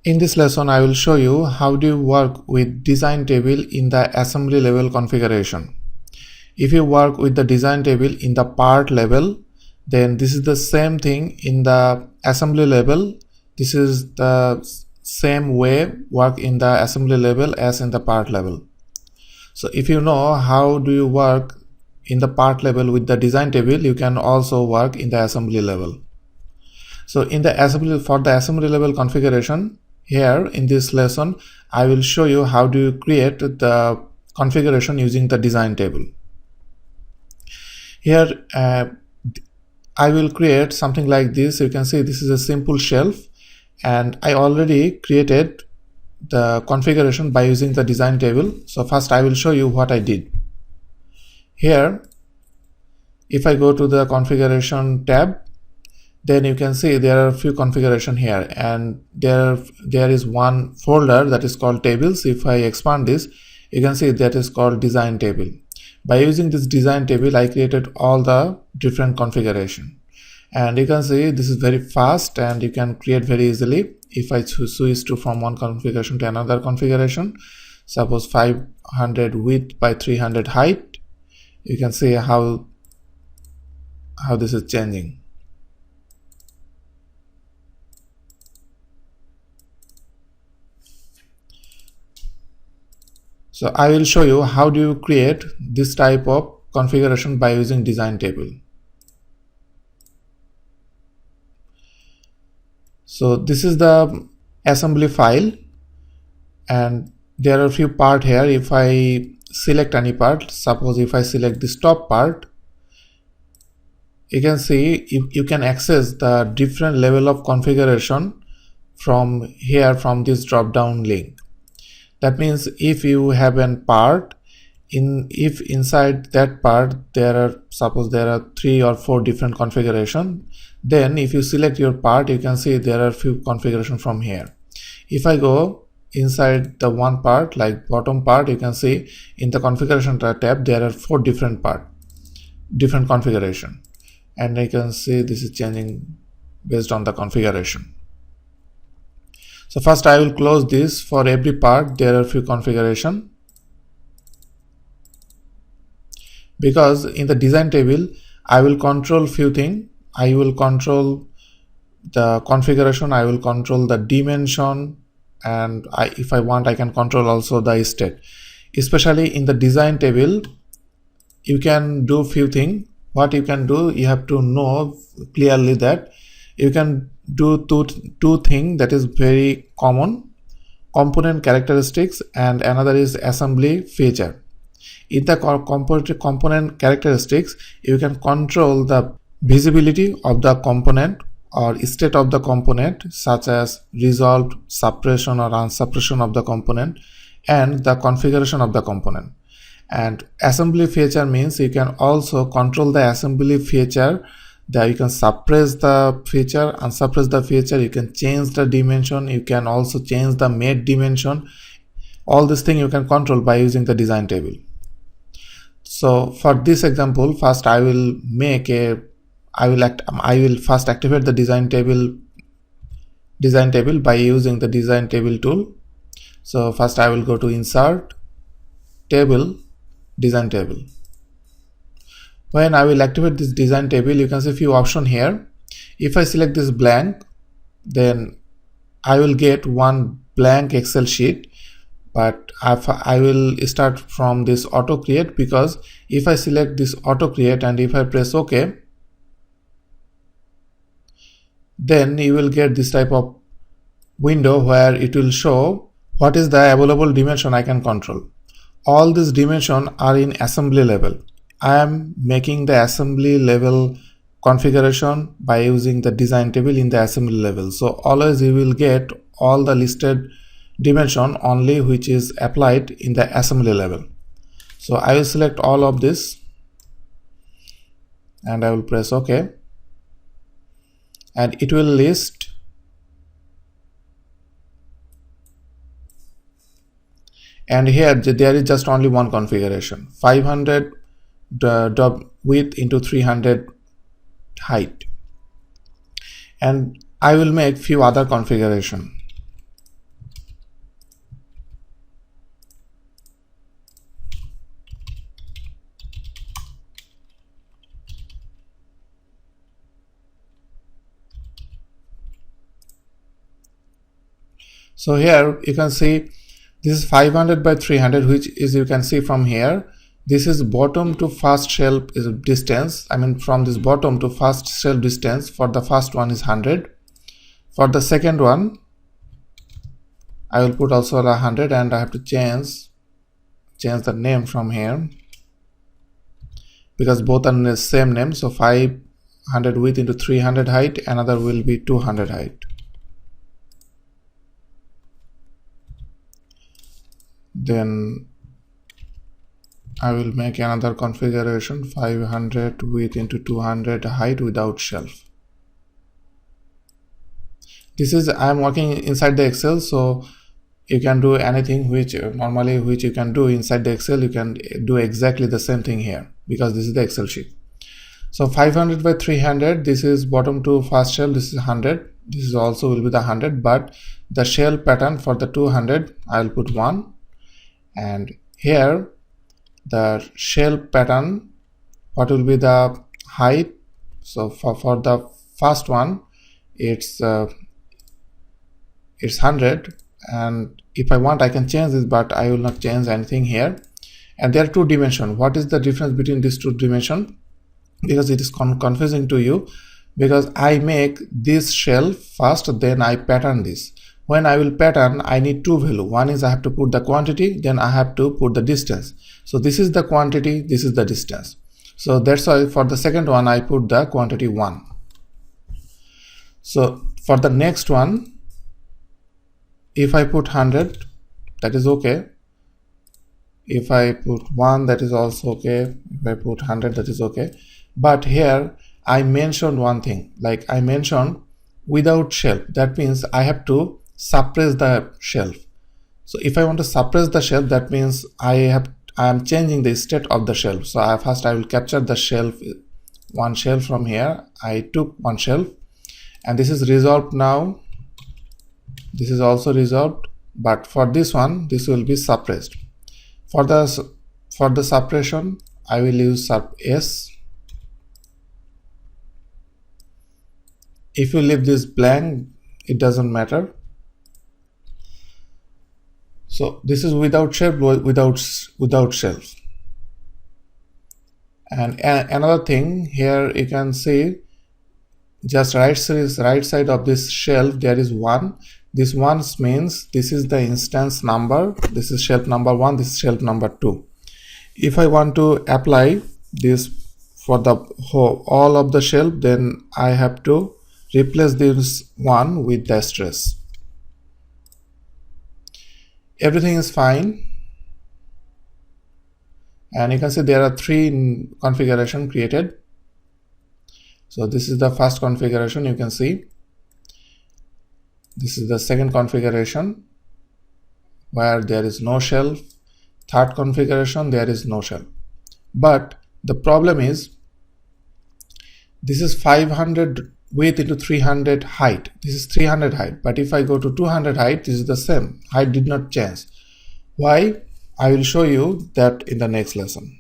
In this lesson, I will show you how do you work with design table in the assembly level configuration. If you work with the design table in the part level, then this is the same thing in the assembly level. This is the same way work in the assembly level as in the part level. So if you know how do you work in the part level with the design table, you can also work in the assembly level. So in the assembly, for the assembly level configuration, here in this lesson, I will show you how do you create the configuration using the design table. Here I will create something like this. You can see this is a simple shelf, and I already created the configuration by using the design table. So first I will show you what I did. Here, if I go to the configuration tab, then you can see there are a few configuration here, and there is one folder that is called tables. If I expand this, you can see that is called design table. By using this design table, I created all the different configuration, and you can see this is very fast and you can create very easily. If I switch to from one configuration to another configuration, suppose 500 width by 300 height, you can see how this is changing. So I will show you how do you create this type of configuration by using design table. So this is the assembly file, and there are a few parts here. If I select any part, suppose if I select this top part, you can see you can access the different level of configuration from here, from this drop down link. That means if you have a part, if inside that part suppose there are 3 or 4 different configuration, then if you select your part, you can see there are few configuration from here. If I go inside the one part, like bottom part, you can see in the configuration tab there are 4 different configuration, and you can see this is changing based on the configuration. So first I will close this. For every part there are few configuration, because in the design table I will control few things. I will control the configuration, I will control the dimension, and if I want, I can control also the state. Especially in the design table, you can do few things. What you can do, you have to know clearly that you can do two things that is very common: component characteristics, and another is assembly feature. In the component characteristics, you can control the visibility of the component or state of the component, such as resolved, suppression or unsuppression of the component, and the configuration of the component. And assembly feature means you can also control the assembly feature, that you can suppress the feature, unsuppress the feature, you can change the dimension, you can also change the made dimension. All this thing you can control by using the design table. So for this example, first I will first activate the design table by using the design table tool. So first I will go to insert, table, design table. When I will activate this design table, you can see few options here. If I select this blank, then I will get one blank Excel sheet, but I will start from this auto create, because if I select this auto create and if I press OK, then you will get this type of window where it will show what is the available dimension I can control. All these dimensions are in assembly level. I am making the assembly level configuration by using the design table in the assembly level. So always you will get all the listed dimension only which is applied in the assembly level. So I will select all of this and I will press OK, and it will list and here there is just only one configuration, 500 width into 300 height, and I will make few other configuration. So here you can see this is 500 by 300, which is, you can see from here, this is bottom to first shelf is distance. I mean, from this bottom to first shelf distance for the first one is 100. For the second one, I will put also 100, and I have to change the name from here because both are the same name. So 500 width into 300 height, another will be 200 height. Then I will make another configuration, 500 width into 200 height without shelf. This is, I am working inside the Excel, so you can do anything which you can do inside the Excel, you can do exactly the same thing here because this is the Excel sheet. So 500 by 300, this is bottom to first shelf, this is 100, this is also will be the 100, but the shell pattern for the 200 I will put 1, and here the shell pattern, what will be the height? So for the first one it's 100, and if I want I can change this, but I will not change anything here. And there are two dimensions. What is the difference between these two dimensions? Because it is confusing to you, because I make this shell first, then I pattern this. When I will pattern, I need two values. One is I have to put the quantity, then I have to put the distance. So this is the quantity, this is the distance. So that's why for the second one I put the quantity 1. So for the next one, if I put 100, that is okay. If I put 1, that is also okay. If I put 100, that is okay. But here I mentioned one thing, like I mentioned without shelf. That means I have to suppress the shelf. So if I want to suppress the shelf, that means I am changing the state of the shelf. So first I will capture the shelf, one shelf from here. I took one shelf, and this is resolved now. This is also resolved, but for this one, this will be suppressed. For the suppression, I will use S. If you leave this blank, it doesn't matter. So this is without shelf, without shelf. And another thing here, you can see just right side of this shelf there is 1. This 1 means this is the instance number. This is shelf number 1. This is shelf number 2. If I want to apply this for the whole, all of the shelf, then I have to replace this 1 with the stress. Everything is fine, and you can see there are 3 configuration created. So this is the first configuration, you can see. This is the second configuration where there is no shelf. Third configuration, there is no shelf. But the problem is, this is 500 width into 300 height. This is 300 height. But if I go to 200 height, this is the same. Height did not change. Why? I will show you that in the next lesson.